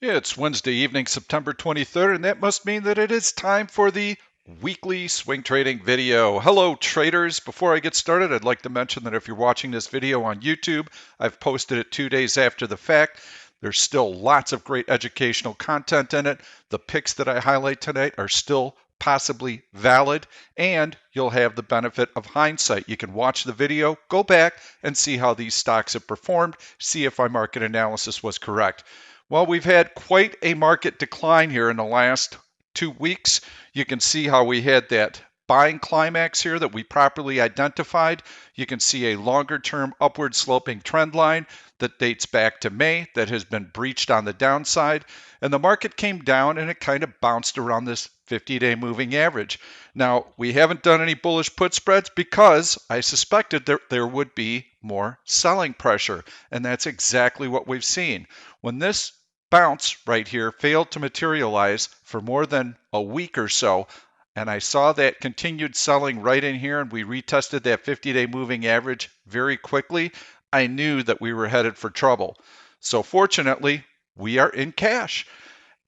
It's Wednesday evening, September 23rd, and that must mean that it is time for the weekly swing trading video. Hello, traders. Before I get started, I'd like to mention that if you're watching this video on YouTube, I've posted it 2 days after the fact. There's still lots of great educational content in it. The picks that I highlight tonight are still possibly valid, and you'll have the benefit of hindsight. You can watch the video, go back, and see how these stocks have performed, see if my market analysis was correct. Well, we've had quite a market decline here in the last 2 weeks. You can see how we had that buying climax here that we properly identified. You can see a longer term upward sloping trend line that dates back to May that has been breached on the downside. And the market came down and it kind of bounced around this 50-day moving average. Now, we haven't done any bullish put spreads because I suspected there would be more selling pressure. And that's exactly what we've seen. When this bounce right here failed to materialize for more than a week or so, and I saw that continued selling right in here, and we retested that 50-day moving average very quickly, I knew that we were headed for trouble. So fortunately, we are in cash.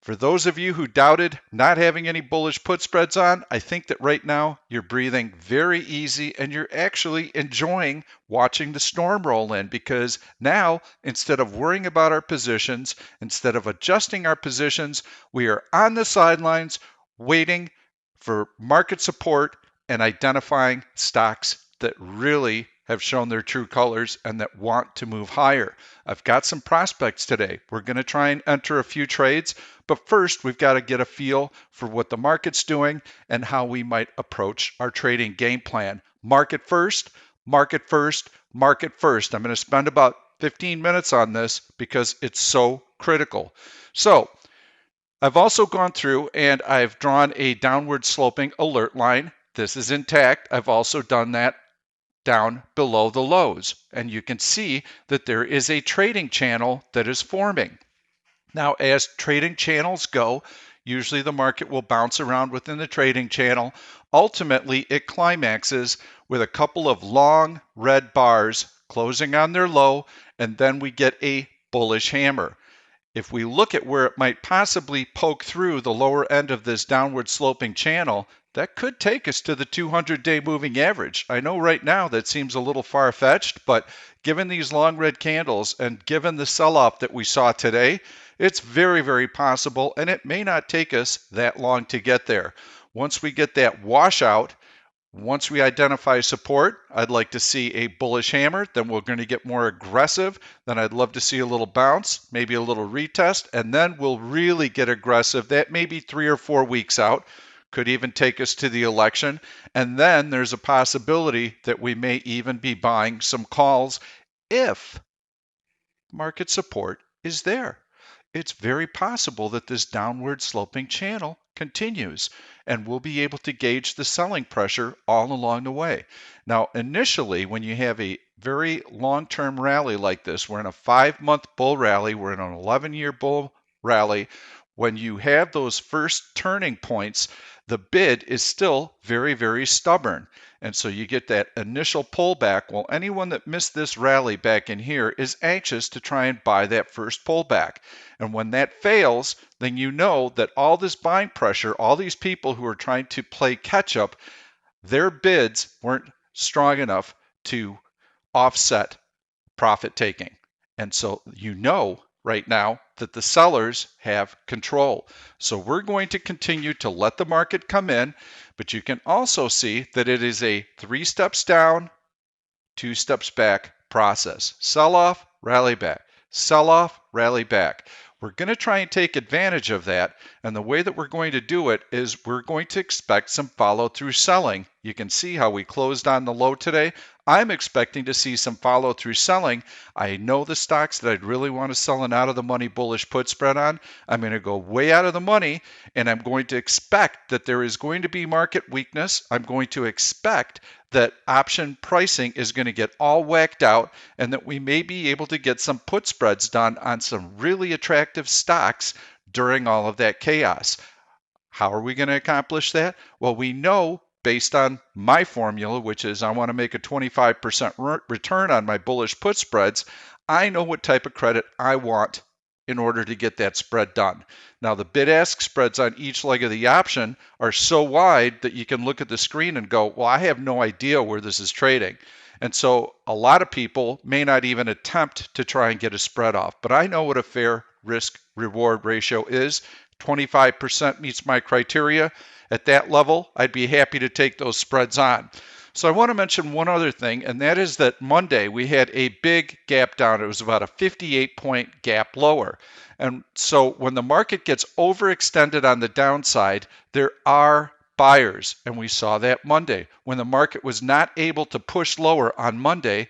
For those of you who doubted not having any bullish put spreads on, I think that right now you're breathing very easy and you're actually enjoying watching the storm roll in, because now, instead of worrying about our positions, instead of adjusting our positions, we are on the sidelines waiting for market support and identifying stocks that really have shown their true colors and that want to move higher. I've got some prospects today. We're going to try and enter a few trades, but first we've got to get a feel for what the market's doing and how we might approach our trading game plan. Market first, market first, market first. I'm going to spend about 15 minutes on this because it's so critical. So I've also gone through and I've drawn a downward sloping alert line. This is intact. I've also done that down below the lows. And you can see that there is a trading channel that is forming. Now, as trading channels go, usually the market will bounce around within the trading channel. Ultimately, it climaxes with a couple of long red bars closing on their low, and then we get a bullish hammer. If we look at where it might possibly poke through the lower end of this downward sloping channel, that could take us to the 200-day moving average. I know right now that seems a little far-fetched, but given these long red candles and given the sell-off that we saw today, it's very, very possible, and it may not take us that long to get there. Once we get that washout, once we identify support, I'd like to see a bullish hammer. Then we're going to get more aggressive. Then I'd love to see a little bounce, maybe a little retest, and then we'll really get aggressive. That may be 3 or 4 weeks out. Could even take us to the election. And then there's a possibility that we may even be buying some calls if market support is there. It's very possible that this downward sloping channel continues, and we'll be able to gauge the selling pressure all along the way. Now, initially, when you have a very long-term rally like this, we're in a 5-month bull rally, we're in an 11-year bull rally, when you have those first turning points, the bid is still very, very stubborn. And so you get that initial pullback. Well, anyone that missed this rally back in here is anxious to try and buy that first pullback. And when that fails, then you know that all this buying pressure, all these people who are trying to play catch up, their bids weren't strong enough to offset profit taking. And so you know right now that the sellers have control. So we're going to continue to let the market come in, but you can also see that it is a 3 steps down, 2 steps back process. Sell off, rally back. Sell off, rally back. We're going to try and take advantage of that, and the way that we're going to do it is we're going to expect some follow-through selling. You can see how we closed on the low today. I'm expecting to see some follow-through selling. I know the stocks that I'd really want to sell an out-of-the-money bullish put spread on. I'm going to go way out of the money, and I'm going to expect that there is going to be market weakness. I'm going to expect that option pricing is going to get all whacked out, and that we may be able to get some put spreads done on some really attractive stocks during all of that chaos. How are we going to accomplish that? Well, we know based on my formula, which is I want to make a 25% return on my bullish put spreads, I know what type of credit I want in order to get that spread done. Now, the bid-ask spreads on each leg of the option are so wide that you can look at the screen and go, well, I have no idea where this is trading. And so a lot of people may not even attempt to try and get a spread off. But I know what a fair risk-reward ratio is. 25% meets my criteria. At that level, I'd be happy to take those spreads on. So I want to mention one other thing, and that is that Monday we had a big gap down. It was about a 58-point gap lower. And so when the market gets overextended on the downside, there are buyers, and we saw that Monday. When the market was not able to push lower on Monday,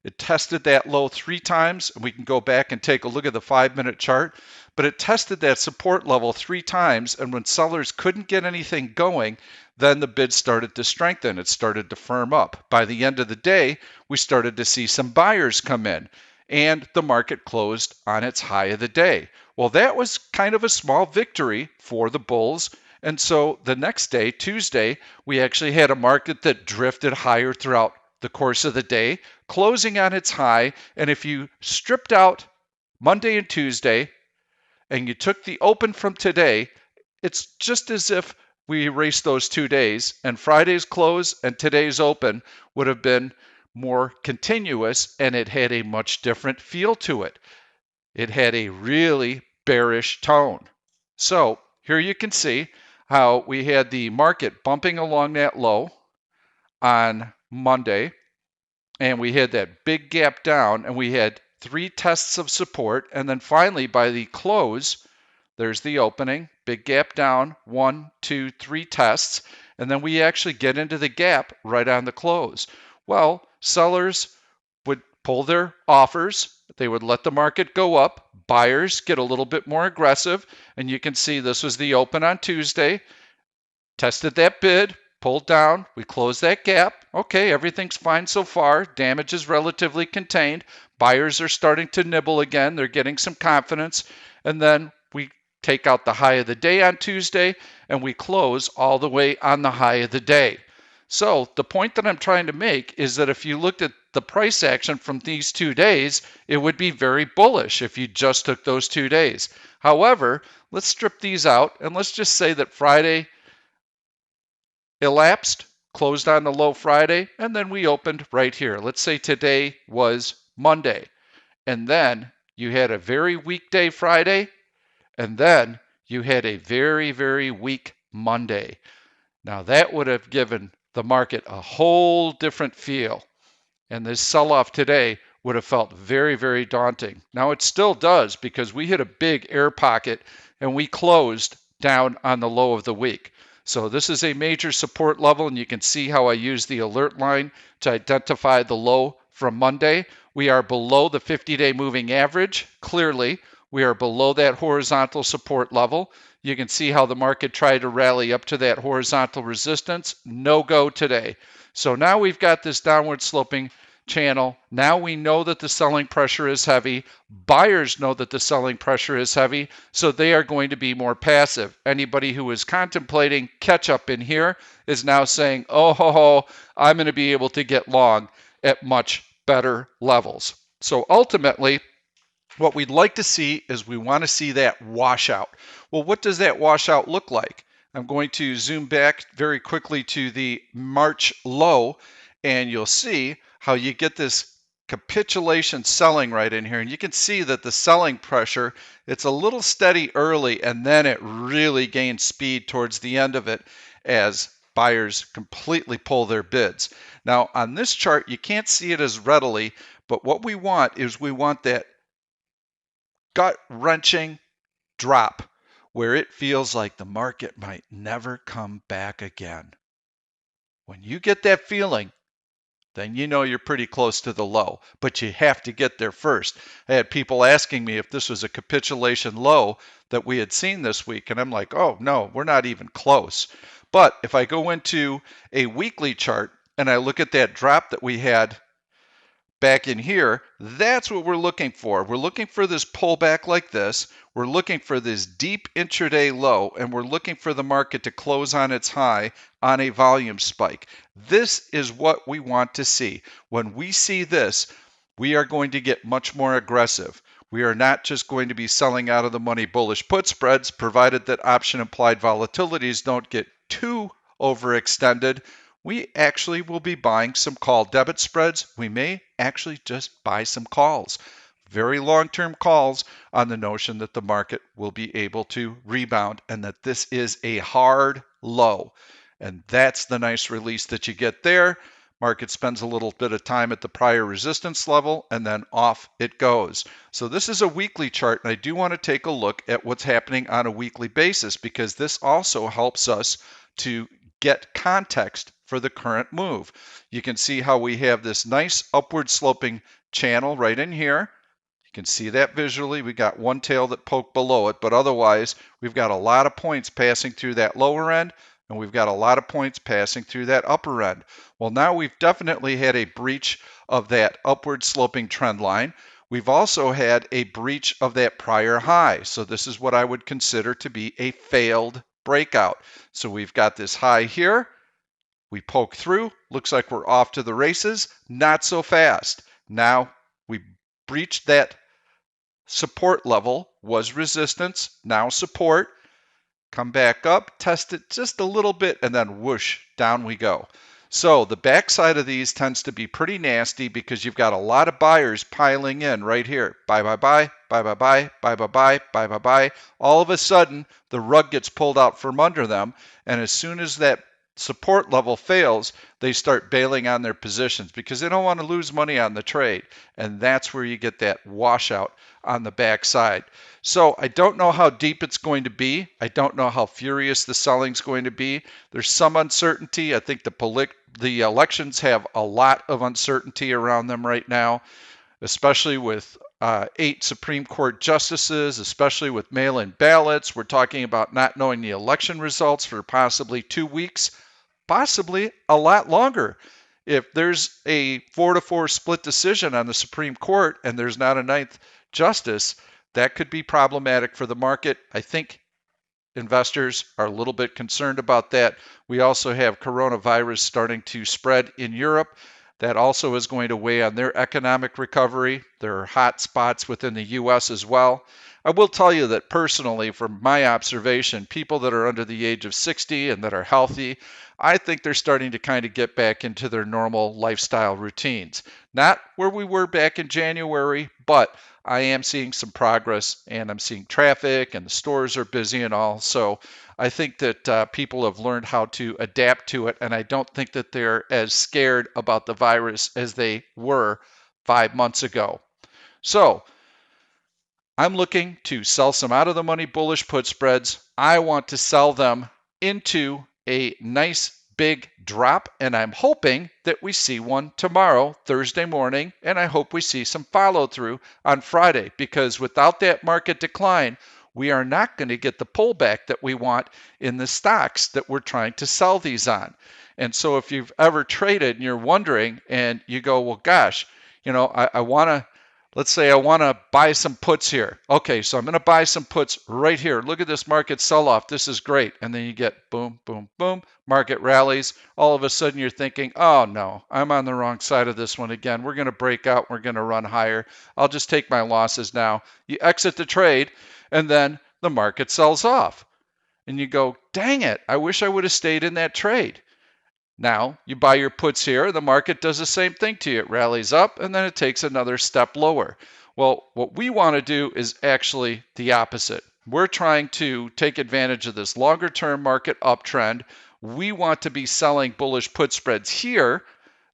it tested that low 3 times, and we can go back and take a look at the 5-minute chart, but it tested that support level 3 times, and when sellers couldn't get anything going, then the bid started to strengthen. It started to firm up. By the end of the day, we started to see some buyers come in, and the market closed on its high of the day. Well, that was kind of a small victory for the bulls. And so the next day, Tuesday, we actually had a market that drifted higher throughout the course of the day, closing on its high. And if you stripped out Monday and Tuesday and you took the open from today, it's just as if we erased those 2 days, and Friday's close and today's open would have been more continuous, and it had a much different feel to it. It had a really bearish tone. So here you can see how we had the market bumping along that low on Monday, and we had that big gap down, and we had 3 tests of support, and then finally by the close, there's the opening, big gap down, 1, 2, 3 tests, and then we actually get into the gap right on the close. Well, sellers would pull their offers, they would let the market go up, buyers get a little bit more aggressive, and you can see this was the open on Tuesday, tested that bid, pulled down, we closed that gap. Okay, everything's fine so far. Damage is relatively contained. Buyers are starting to nibble again. They're getting some confidence. And then we take out the high of the day on Tuesday, and we close all the way on the high of the day. So the point that I'm trying to make is that if you looked at the price action from these 2 days, it would be very bullish if you just took those 2 days. However, let's strip these out, and let's just say that Friday elapsed, closed on the low Friday, and then we opened right here. Let's say today was Monday, and then you had a very weak day Friday, and then you had a very, very weak Monday. Now that would have given the market a whole different feel, and this sell-off today would have felt very, very daunting. Now it still does, because we hit a big air pocket and we closed down on the low of the week. So this is a major support level, and you can see how I use the alert line to identify the low from Monday. We are below the 50-day moving average. Clearly, we are below that horizontal support level. You can see how the market tried to rally up to that horizontal resistance. No go today. So now we've got this downward sloping channel. Now we know that the selling pressure is heavy. Buyers know that the selling pressure is heavy, so they are going to be more passive. Anybody who is contemplating catch up in here is now saying, oh, I'm going to be able to get long at much better levels. So ultimately, what we'd like to see is we want to see that washout. Well, what does that washout look like? I'm going to zoom back very quickly to the March low, and you'll see how you get this capitulation selling right in here. And you can see that the selling pressure, it's a little steady early, and then it really gains speed towards the end of it as buyers completely pull their bids. Now, on this chart, you can't see it as readily, but what we want is we want that gut-wrenching drop where it feels like the market might never come back again. When you get that feeling, then you know you're pretty close to the low, but you have to get there first. I had people asking me if this was a capitulation low that we had seen this week, and I'm like, oh no, we're not even close. But if I go into a weekly chart and I look at that drop that we had back in here, that's what we're looking for. We're looking for this pullback like this. We're looking for this deep intraday low, and we're looking for the market to close on its high on a volume spike. This is what we want to see. When we see this, we are going to get much more aggressive. We are not just going to be selling out of the money bullish put spreads, provided that option implied volatilities don't get too overextended. We actually will be buying some call debit spreads. We may actually just buy some calls, very long-term calls, on the notion that the market will be able to rebound and that this is a hard low. And that's the nice release that you get there. Market spends a little bit of time at the prior resistance level and then off it goes. So this is a weekly chart, and I do want to take a look at what's happening on a weekly basis because this also helps us to get context for the current move. You can see how we have this nice upward sloping channel right in here. You can see that visually. We got one tail that poked below it, but otherwise we've got a lot of points passing through that lower end, and we've got a lot of points passing through that upper end. Well, now we've definitely had a breach of that upward sloping trend line. We've also had a breach of that prior high. So this is what I would consider to be a failed breakout. So we've got this high here. We poke through. Looks like we're off to the races. Not so fast. Now we breached that support level, was resistance, now support. Come back up, test it just a little bit, and then whoosh, down we go. So the backside of these tends to be pretty nasty because you've got a lot of buyers piling in right here. Buy, buy, buy, buy, buy, buy, buy, buy, buy, buy, buy, buy. All of a sudden, the rug gets pulled out from under them, and as soon as that support level fails, they start bailing on their positions because they don't want to lose money on the trade. And that's where you get that washout on the backside. So I don't know how deep it's going to be. I don't know how furious the selling's going to be. There's some uncertainty. I think the elections have a lot of uncertainty around them right now, especially with 8 Supreme Court justices, especially with mail-in ballots. We're talking about not knowing the election results for possibly 2 weeks, possibly a lot longer. If there's a 4-4 split decision on the Supreme Court and there's not a 9th justice, that could be problematic for the market. I think investors are a little bit concerned about that. We also have coronavirus starting to spread in Europe. That also is going to weigh on their economic recovery. There are hot spots within the U.S. as well. I will tell you that personally, from my observation, people that are under the age of 60 and that are healthy, I think they're starting to kind of get back into their normal lifestyle routines. Not where we were back in January, but I am seeing some progress, and I'm seeing traffic, and the stores are busy and all. So I think that people have learned how to adapt to it, and I don't think that they're as scared about the virus as they were 5 months ago. So I'm looking to sell some out of the money bullish put spreads. I want to sell them into a nice big drop, and I'm hoping that we see one tomorrow, Thursday morning, and I hope we see some follow through on Friday, because without that market decline, we are not going to get the pullback that we want in the stocks that we're trying to sell these on. And so if you've ever traded and you're wondering and you go, well, gosh, I want to, let's say I want to buy some puts here. Okay, so I'm going to buy some puts right here. Look at this market sell-off. This is great. And then you get boom, boom, boom. Market rallies. All of a sudden you're thinking, oh no, I'm on the wrong side of this one again. We're going to break out. We're going to run higher. I'll just take my losses now. You exit the trade, and then the market sells off. And you go, dang it, I wish I would have stayed in that trade. Now you buy your puts here, the market does the same thing to you. It rallies up and then it takes another step lower. Well, what we want to do is actually the opposite. We're trying to take advantage of this longer term market uptrend. We want to be selling bullish put spreads here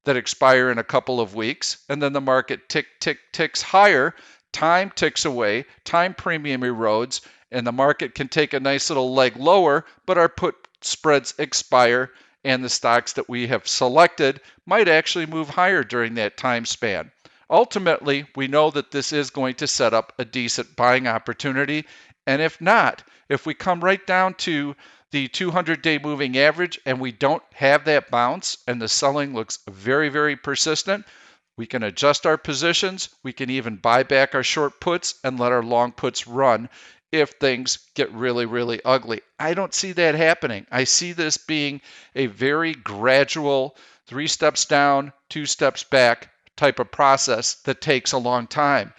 that expire in a couple of weeks, and then the market ticks higher. Time ticks away, time premium erodes, and the market can take a nice little leg lower, but our put spreads expire, and the stocks that we have selected might actually move higher during that time span. Ultimately, we know that this is going to set up a decent buying opportunity, and if not, if we come right down to the 200-day moving average and we don't have that bounce and the selling looks very, very persistent, we can adjust our positions. We can even buy back our short puts and let our long puts run if things get really, really ugly. I don't see that happening. I see this being a very gradual 3 steps down, 2 steps back type of process that takes a long time.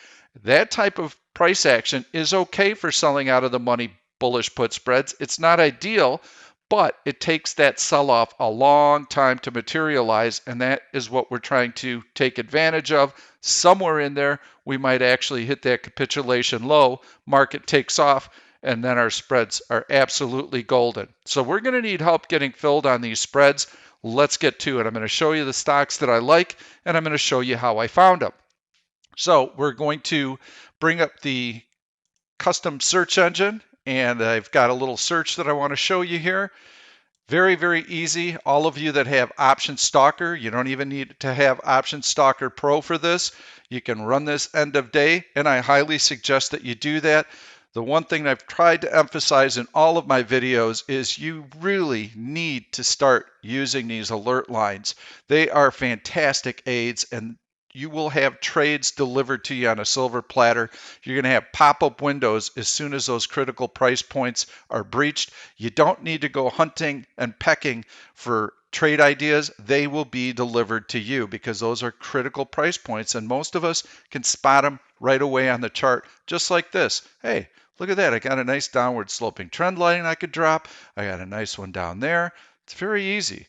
That type of price action is okay for selling out of the money bullish put spreads. It's not ideal, but it takes that sell-off a long time to materialize, and that is what we're trying to take advantage of. Somewhere in there, we might actually hit that capitulation low, market takes off, and then our spreads are absolutely golden. So we're going to need help getting filled on these spreads. Let's get to it. I'm going to show you the stocks that I like, and I'm going to show you how I found them. So we're going to bring up the custom search engine, and I've got a little search that I want to show you here. Very, very easy. All of you that have Option Stalker, you don't even need to have Option Stalker Pro for this. You can run this end of day, and I highly suggest that you do that. The one thing I've tried to emphasize in all of my videos is you really need to start using these alert lines. They are fantastic aids, and you will have trades delivered to you on a silver platter. You're going to have pop-up windows as soon as those critical price points are breached. You don't need to go hunting and pecking for trade ideas. They will be delivered to you because those are critical price points, and most of us can spot them right away on the chart, just like this. Hey, look at that. I got a nice downward sloping trend line I could drop. I got a nice one down there. It's very easy.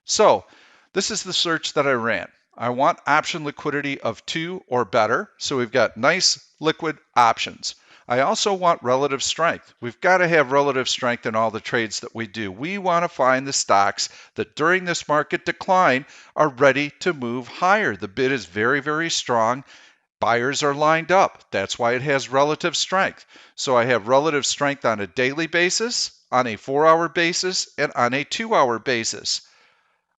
So this is the search that I ran. I want option liquidity of 2 or better. So we've got nice liquid options. I also want relative strength. We've got to have relative strength in all the trades that we do. We want to find the stocks that during this market decline are ready to move higher. The bid is very, very strong. Buyers are lined up. That's why it has relative strength. So I have relative strength on a daily basis, on a 4-hour basis, and on a 2-hour basis.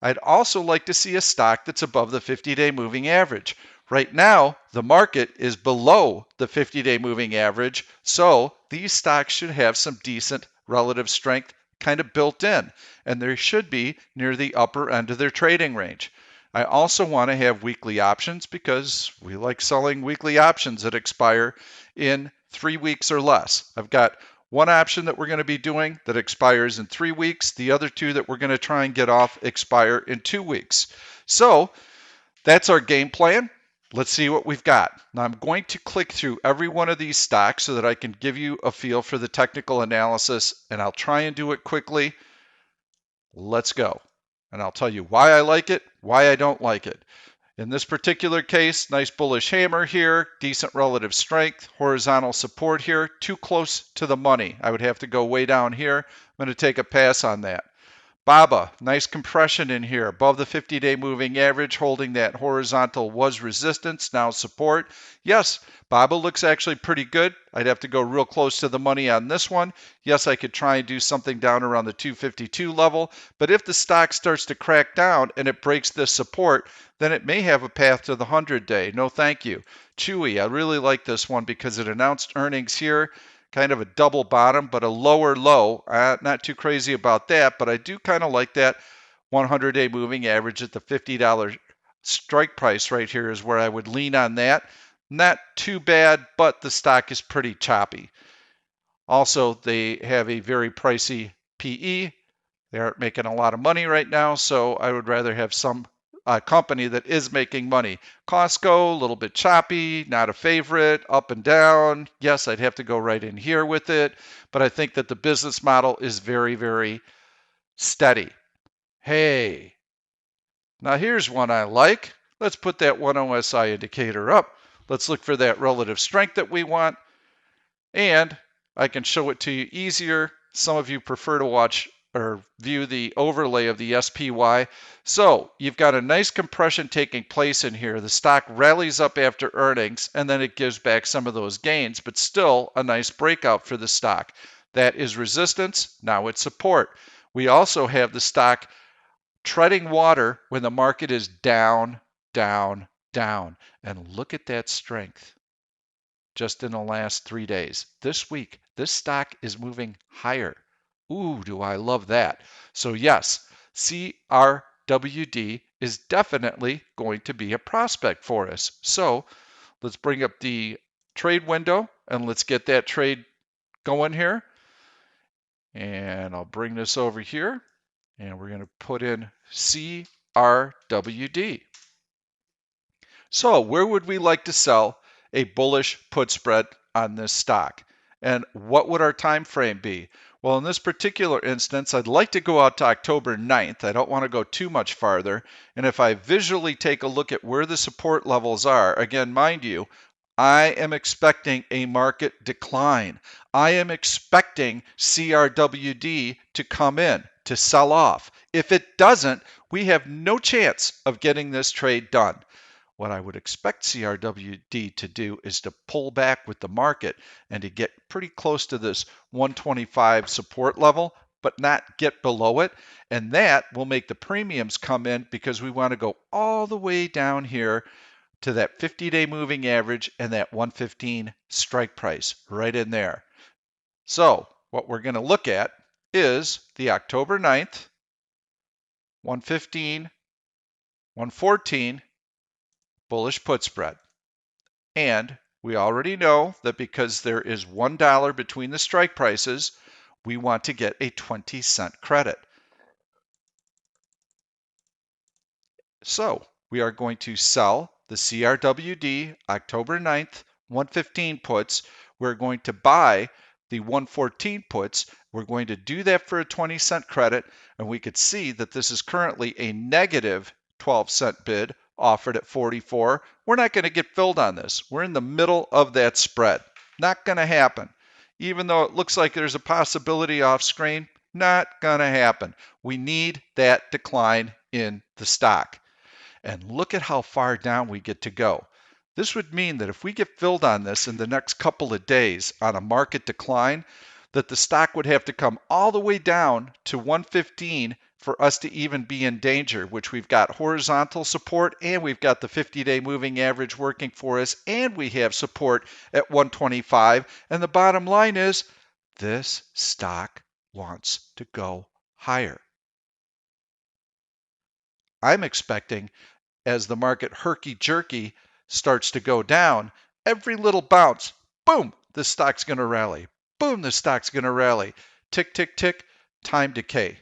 I'd also like to see a stock that's above the 50-day moving average. Right now, the market is below the 50-day moving average, so these stocks should have some decent relative strength kind of built in, and they should be near the upper end of their trading range. I also want to have weekly options because we like selling weekly options that expire in 3 weeks or less. I've got one option that we're going to be doing that expires in 3 weeks. The other two that we're going to try and get off expire in 2 weeks. So that's our game plan. Let's see what we've got. Now I'm going to click through every one of these stocks so that I can give you a feel for the technical analysis, and I'll try and do it quickly. Let's go. And I'll tell you why I like it, why I don't like it. In this particular case, nice bullish hammer here, decent relative strength, horizontal support here, too close to the money. I would have to go way down here. I'm going to take a pass on that. BABA, nice compression in here, above the 50-day moving average, holding that horizontal was resistance, now support. Yes, BABA looks actually pretty good. I'd have to go real close to the money on this one. Yes, I could try and do something down around the 252 level, but if the stock starts to crack down and it breaks this support, then it may have a path to the 100-day. No thank you. Chewy, I really like this one because it announced earnings here. Kind of a double bottom, but a lower low. Not too crazy about that, but I do kind of like that 100-day moving average at the $50 strike price right here is where I would lean on that. Not too bad, but the stock is pretty choppy. Also, they have a very pricey PE. They aren't making a lot of money right now, so I would rather have some company that is making money. Costco, a little bit choppy, not a favorite, up and down. Yes, I'd have to go right in here with it, but I think that the business model is very, very steady. Hey, now here's one I like. Let's put that 1 OSI indicator up. Let's look for that relative strength that we want, and I can show it to you easier. Some of you prefer to watch or view the overlay of the SPY. So you've got a nice compression taking place in here. The stock rallies up after earnings, and then it gives back some of those gains, but still a nice breakout for the stock. That is resistance. Now it's support. We also have the stock treading water when the market is down, down, down. And look at that strength just in the last 3 days. This week, this stock is moving higher. Ooh, do I love that. So yes, CRWD is definitely going to be a prospect for us. So let's bring up the trade window and let's get that trade going here. And I'll bring this over here and we're going to put in CRWD. So where would we like to sell a bullish put spread on this stock. And what would our time frame be? Well, in this particular instance, I'd like to go out to October 9th. I don't want to go too much farther. And if I visually take a look at where the support levels are, again, mind you, I am expecting a market decline. I am expecting CRWD to come in, to sell off. If it doesn't, we have no chance of getting this trade done. What I would expect CRWD to do is to pull back with the market and to get pretty close to this 125 support level, but not get below it. And that will make the premiums come in because we want to go all the way down here to that 50-day moving average and that 115 strike price right in there. So what we're going to look at is the October 9th, 115, 114 bullish put spread. And we already know that because there is $1 between the strike prices, we want to get a 20-cent credit. So we are going to sell the CRWD October 9th 115 puts. We're going to buy the 114 puts. We're going to do that for a 20-cent credit, and we could see that this is currently a negative 12-cent bid offered at 44. We're not going to get filled on this. We're in the middle of that spread. Not going to happen. Even though it looks like there's a possibility off screen, not going to happen. We need that decline in the stock. And look at how far down we get to go. This would mean that if we get filled on this in the next couple of days on a market decline, that the stock would have to come all the way down to 115 for us to even be in danger, which we've got horizontal support and we've got the 50-day moving average working for us, and we have support at 125. And the bottom line is this stock wants to go higher. I'm expecting as the market herky-jerky starts to go down, every little bounce, boom, the stock's going to rally. Boom, the stock's going to rally. Tick, tick, tick, time decay.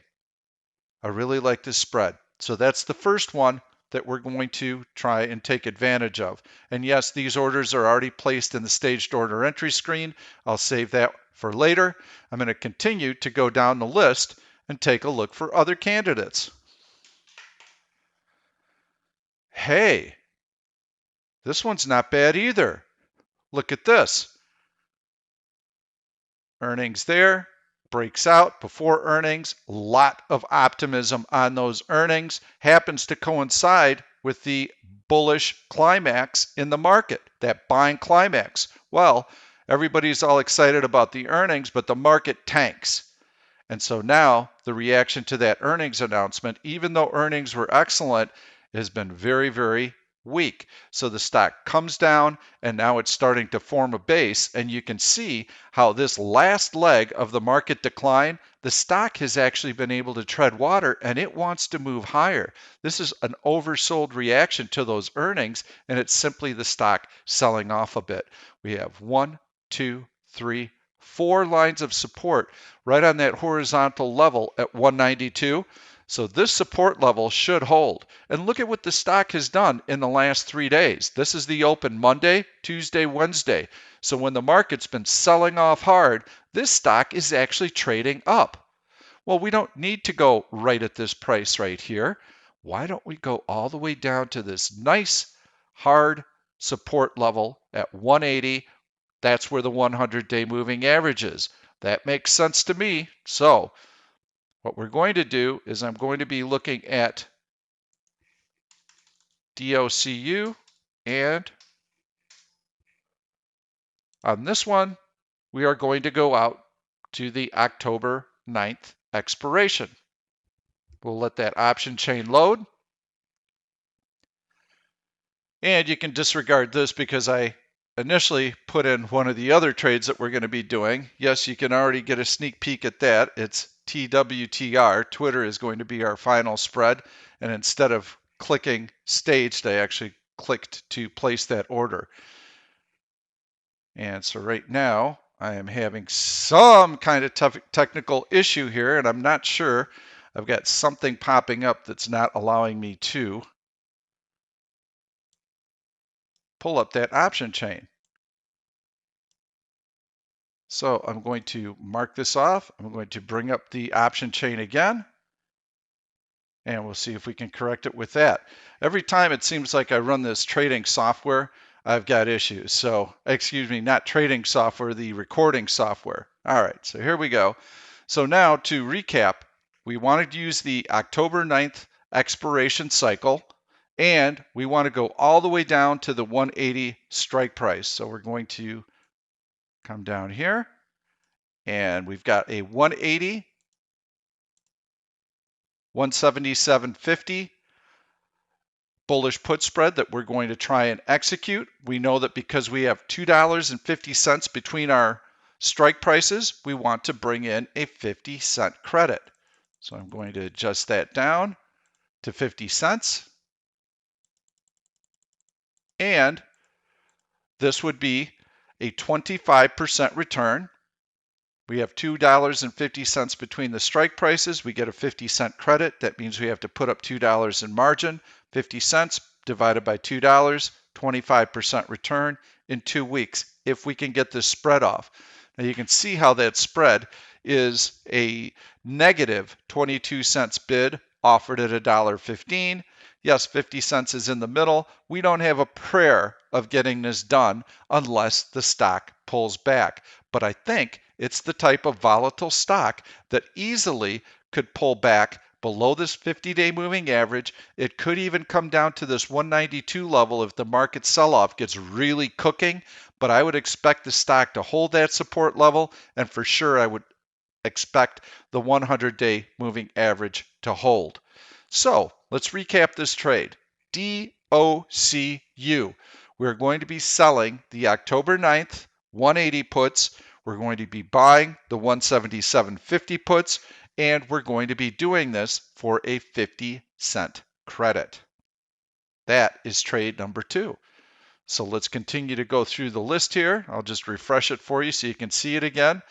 I really like this spread. So that's the first one that we're going to try and take advantage of. And yes, these orders are already placed in the staged order entry screen. I'll save that for later. I'm going to continue to go down the list and take a look for other candidates. Hey, this one's not bad either. Look at this. Earnings there, breaks out before earnings. Lot of optimism on those earnings. Happens to coincide with the bullish climax in the market, that buying climax. Well, everybody's all excited about the earnings, but the market tanks. And so now the reaction to that earnings announcement, even though earnings were excellent, has been very, very weak. So the stock comes down and now it's starting to form a base, and you can see how this last leg of the market decline, the stock has actually been able to tread water and it wants to move higher. This is an oversold reaction to those earnings, and it's simply the stock selling off a bit. We have 1, 2, 3, 4 lines of support right on that horizontal level at 192. So this support level should hold. And look at what the stock has done in the last 3 days. This is the open Monday, Tuesday, Wednesday. So when the market's been selling off hard, this stock is actually trading up. Well, we don't need to go right at this price right here. Why don't we go all the way down to this nice hard support level at 180? That's where the 100-day moving average is. That makes sense to me. So what we're going to do is I'm going to be looking at DOCU, and on this one, we are going to go out to the October 9th expiration. We'll let that option chain load. And you can disregard this because I initially put in one of the other trades that we're going to be doing. Yes, you can already get a sneak peek at that. It's TWTR. Twitter is going to be our final spread. And instead of clicking staged, I actually clicked to place that order. And so right now, I am having some kind of technical issue here, and I'm not sure. I've got something popping up that's not allowing me to pull up that option chain. So I'm going to mark this off. I'm going to bring up the option chain again, and we'll see if we can correct it with that. Every time it seems like I run this trading software, I've got issues. So, excuse me, not trading software, the recording software. All right, so here we go. So now to recap, we wanted to use the October 9th expiration cycle, and we want to go all the way down to the 180 strike price. So we're going to come down here, and we've got a 180, 177.50 bullish put spread that we're going to try and execute. We know that because we have $2.50 between our strike prices, we want to bring in a 50-cent credit. So I'm going to adjust that down to 50 cents. And this would be a 25% return. We have $2.50 between the strike prices. We get a 50-cent credit. That means we have to put up $2 in margin. 50 cents divided by $2, 25% return in 2 weeks if we can get this spread off. Now you can see how that spread is a negative 22 cents bid offered at $1.15. Yes, 50 cents is in the middle. We don't have a prayer of getting this done unless the stock pulls back. But I think it's the type of volatile stock that easily could pull back below this 50-day moving average. It could even come down to this 192 level if the market sell-off gets really cooking. But I would expect the stock to hold that support level, and for sure I would expect the 100-day moving average to hold. So let's recap this trade. DOCU. We're going to be selling the October 9th 180 puts. We're going to be buying the 177.50 puts, and we're going to be doing this for a 50-cent credit. That is trade number 2. So let's continue to go through the list here. I'll just refresh it for you so you can see it again.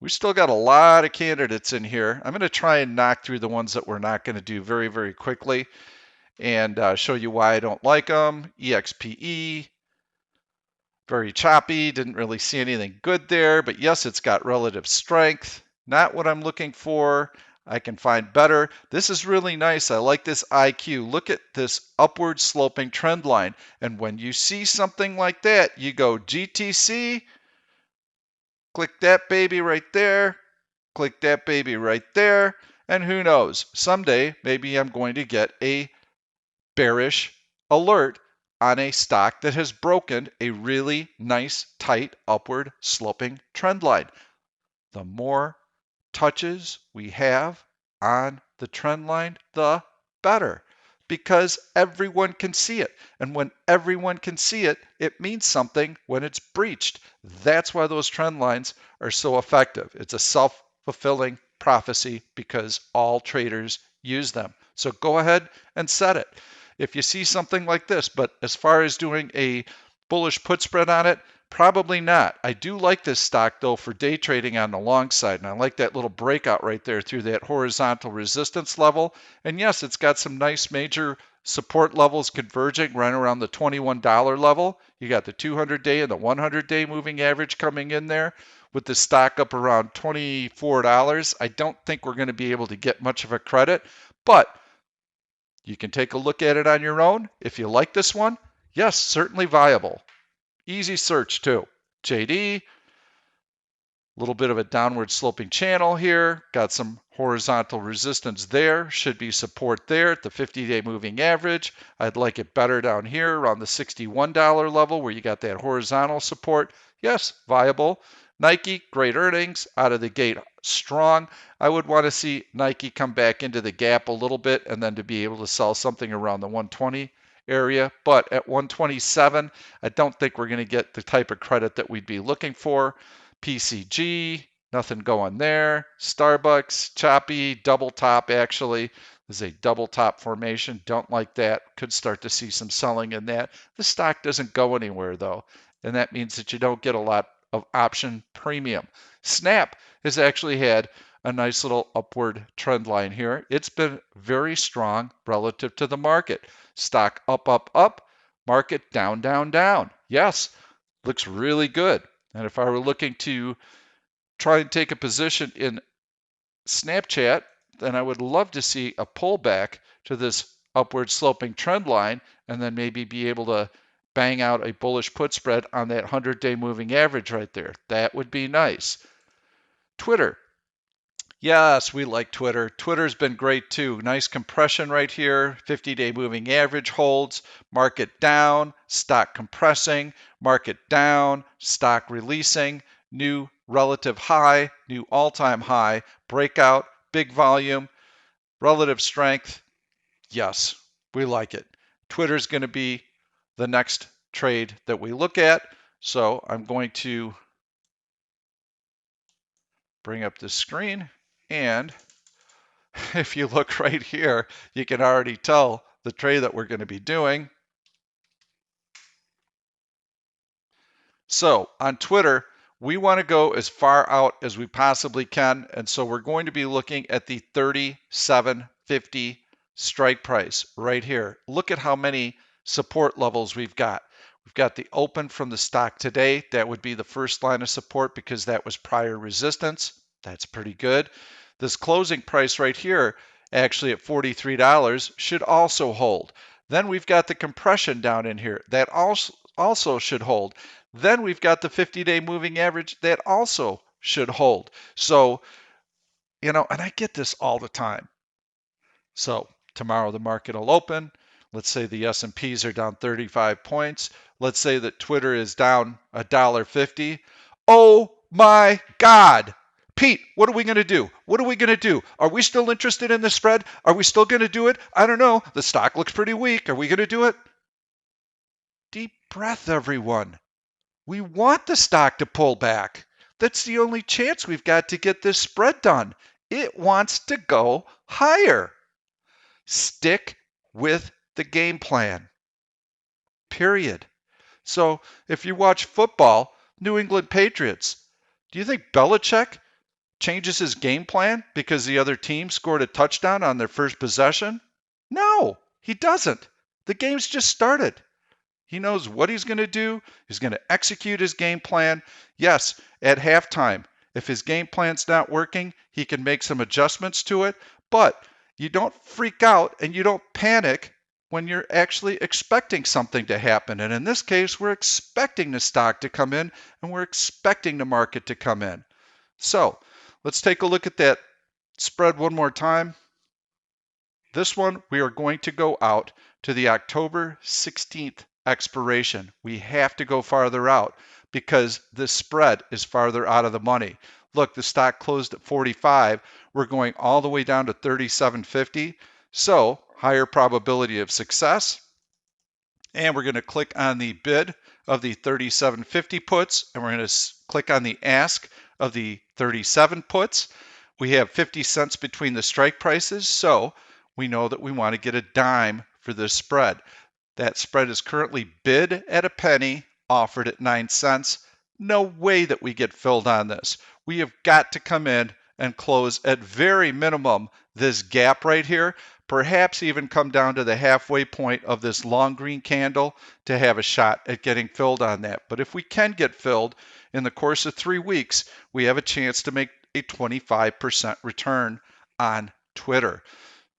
We still got a lot of candidates in here. I'm going to try and knock through the ones that we're not going to do very, very quickly and show you why I don't like them. EXPE, very choppy, didn't really see anything good there, but yes, it's got relative strength. Not what I'm looking for. I can find better. This is really nice. I like this IQ. Look at this upward sloping trend line. And when you see something like that, you go GTC, click that baby right there, click that baby right there, and who knows, someday maybe I'm going to get a bearish alert on a stock that has broken a really nice, tight, upward sloping trend line. The more touches we have on the trend line, the better, because everyone can see it. And when everyone can see it, it means something when it's breached. That's why those trend lines are so effective. It's a self-fulfilling prophecy because all traders use them. So go ahead and set it if you see something like this. But as far as doing a bullish put spread on it, probably not. I do like this stock, though, for day trading on the long side, and I like that little breakout right there through that horizontal resistance level. And yes, it's got some nice major support levels converging right around the $21 level. You got the 200-day and the 100-day moving average coming in there. With the stock up around $24, I don't think we're going to be able to get much of a credit, but you can take a look at it on your own. If you like this one, yes, certainly viable. Easy search too. JD, a little bit of a downward sloping channel here. Got some horizontal resistance there. Should be support there at the 50-day moving average. I'd like it better down here around the $61 level where you got that horizontal support. Yes, viable. Nike, great earnings, out of the gate strong. I would want to see Nike come back into the gap a little bit and then to be able to sell something around the 120 area. But at 127, I don't think we're going to get the type of credit that we'd be looking for. PCG, nothing going there. Starbucks, choppy, double top actually. This is a double top formation. Don't like that. Could start to see some selling in that. The stock doesn't go anywhere though, and that means that you don't get a lot of option premium. Snap has actually had a nice little upward trend line here. It's been very strong relative to the market. Stock up, up, up. Market down, down, down. Yes, looks really good. And if I were looking to try and take a position in Snapchat, then I would love to see a pullback to this upward sloping trend line and then maybe be able to bang out a bullish put spread on that 100-day moving average right there. That would be nice. Twitter. Yes, we like Twitter. Twitter's been great too. Nice compression right here. 50-day moving average holds. Market down, stock compressing. Market down, stock releasing. New relative high, new all-time high. Breakout, big volume, relative strength. Yes, we like it. Twitter's going to be the next trade that we look at. So I'm going to bring up the screen, and if you look right here, you can already tell the trade that we're going to be doing. So on Twitter, we want to go as far out as we possibly can. And so we're going to be looking at the 37.50 strike price right here. Look at how many support levels we've got. We've got the open from the stock today. That would be the first line of support because that was prior resistance. That's pretty good. This closing price right here, actually at $43, should also hold. Then we've got the compression down in here. That also should hold. Then we've got the 50-day moving average that also should hold. So, and I get this all the time. So tomorrow the market will open. Let's say the S&Ps are down 35 points. Let's say that Twitter is down $1.50. Oh my God. Pete, what are we going to do? What are we going to do? Are we still interested in the spread? Are we still going to do it? I don't know. The stock looks pretty weak. Are we going to do it? Deep breath, everyone. We want the stock to pull back. That's the only chance we've got to get this spread done. It wants to go higher. Stick with the game plan. Period. So if you watch football, New England Patriots, do you think Belichick changes his game plan because the other team scored a touchdown on their first possession? No, he doesn't. The game's just started. He knows what he's going to do. He's going to execute his game plan. Yes, at halftime, if his game plan's not working, he can make some adjustments to it. But you don't freak out and you don't panic when you're actually expecting something to happen. And in this case, we're expecting the stock to come in and we're expecting the market to come in. So let's take a look at that spread one more time. This one, we are going to go out to the October 16th expiration. We have to go farther out because the spread is farther out of the money. Look, the stock closed at 45. We're going all the way down to 37.50. So higher probability of success. And we're going to click on the bid of the 37.50 puts, and we're going to click on the ask of the 37 puts. We have 50 cents between the strike prices, so we know that we want to get a dime for this spread. That spread is currently bid at a penny, offered at 9 cents. No way that we get filled on this. We have got to come in and close at very minimum this gap right here, perhaps even come down to the halfway point of this long green candle to have a shot at getting filled on that. But if we can get filled in the course of 3 weeks, we have a chance to make a 25% return on Twitter.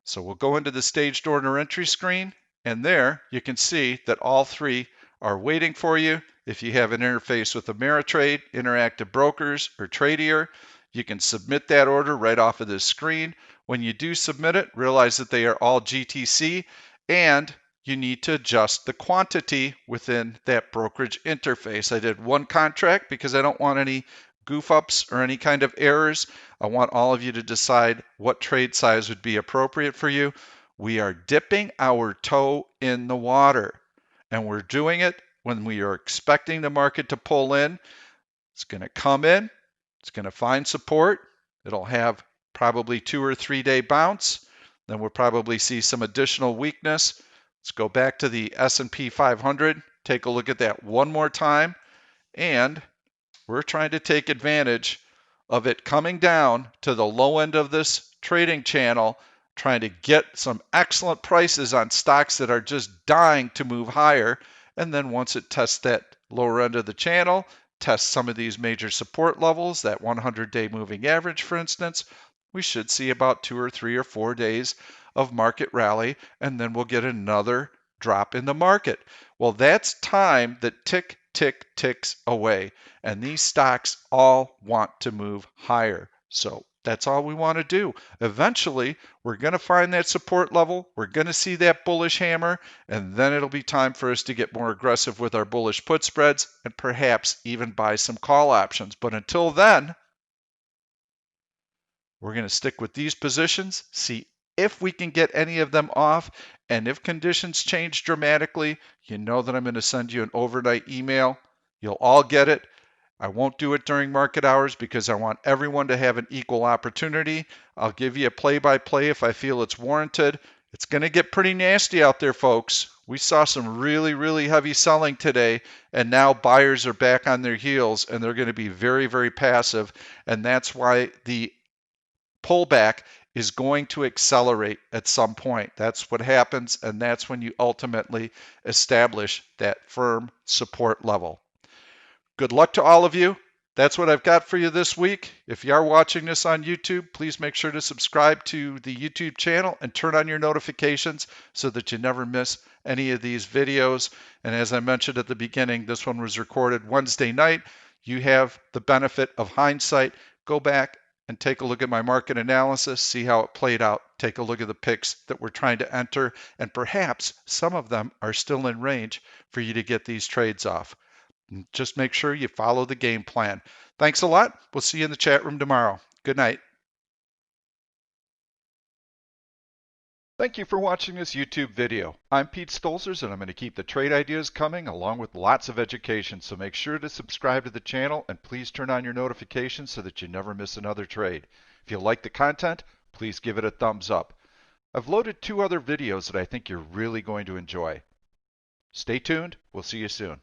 So we'll go into the staged order entry screen, and there you can see that all three are waiting for you. If you have an interface with Ameritrade, Interactive Brokers, or Tradier, you can submit that order right off of this screen. When you do submit it, realize that they are all GTC, and you need to adjust the quantity within that brokerage interface. I did one contract because I don't want any goof ups or any kind of errors. I want all of you to decide what trade size would be appropriate for you. We are dipping our toe in the water, and we're doing it when we are expecting the market to pull in. It's going to come in. It's going to find support. It'll have probably 2 or 3 day bounce. Then we'll probably see some additional weakness. Let's go back to the S&P 500. Take a look at that one more time. And we're trying to take advantage of it coming down to the low end of this trading channel, trying to get some excellent prices on stocks that are just dying to move higher. And then once it tests that lower end of the channel, test some of these major support levels, that 100-day moving average, for instance, we should see about 2 or 3 or 4 days of market rally, and then we'll get another drop in the market. Well, that's time that ticks away, and these stocks all want to move higher. So that's all we want to do. Eventually, we're going to find that support level. We're going to see that bullish hammer, and then it'll be time for us to get more aggressive with our bullish put spreads and perhaps even buy some call options. But until then, we're going to stick with these positions, see if we can get any of them off, and if conditions change dramatically, you know that I'm going to send you an overnight email. You'll all get it. I won't do it during market hours because I want everyone to have an equal opportunity. I'll give you a play-by-play if I feel it's warranted. It's going to get pretty nasty out there, folks. We saw some really heavy selling today, and now buyers are back on their heels, and they're going to be very passive, and that's why the pullback is going to accelerate at some point. That's what happens, and that's when you ultimately establish that firm support level. Good luck to all of you. That's what I've got for you this week. If you are watching this on YouTube, please make sure to subscribe to the YouTube channel and turn on your notifications so that you never miss any of these videos. And as I mentioned at the beginning, this one was recorded Wednesday night. You have the benefit of hindsight. Go back and take a look at my market analysis, see how it played out. Take a look at the picks that we're trying to enter, and perhaps some of them are still in range for you to get these trades off. Just make sure you follow the game plan. Thanks a lot. We'll see you in the chat room tomorrow. Good night. Thank you for watching this YouTube video. I'm Pete Stolzers, and I'm going to keep the trade ideas coming along with lots of education. So make sure to subscribe to the channel and please turn on your notifications so that you never miss another trade. If you like the content, please give it a thumbs up. I've loaded 2 other videos that I think you're really going to enjoy. Stay tuned. We'll see you soon.